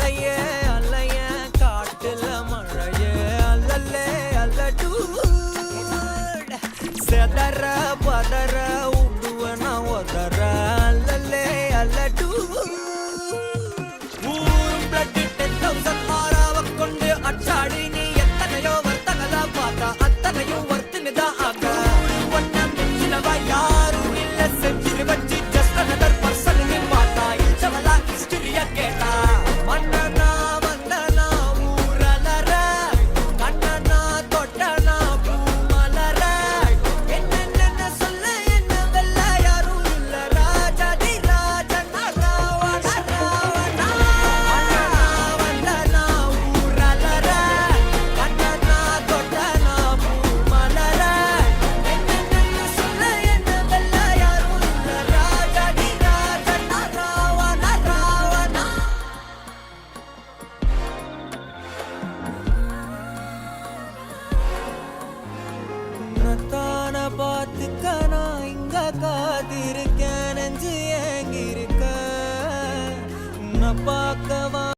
அலையே அலைய காட்டுல மழையே அல்லல்லே அல்லடூ செதற பதற உடுவன ஒதற அல்லல்லே அல்லடூ ஊரும் பிளட் 10,000 ஆறாவ கொண்டு அச்சாடி நீ எத்தனையோ வர்த்தகலா பார்த்தா அத்தனையும் வர்த்தினிதான் ஆக ஒன்ன மிஞ்சினவா யாரும் இல்ல செஞ்சிரு வச்சு just another person நீ பார்த்தா இச்சவலா ஹிஸ்டரிய கேட்டா மன்னனா வந்தனா ஊரலற கண்ணனா தொட்டனா பூமலற என்னென்ன சொல்ல என்ன வெல்ல யாரும் இல்ல ராஜாதி ராஜனா ராவண ராவணா மன்னனா வந்தனா ஊரலற கண்ணனா தொட்டனா பூமலற என்னென்ன சொல்ல என்ன வெல்ல யாரும் இல்ல ராஜாதி ராஜனா ராவண ராவணா உன்னத்தான பார்த்துக்க நான் இங்க காத்திருக்கேன் நெஞ்சு ஏங்கிருக்க உன்னை பார்க்க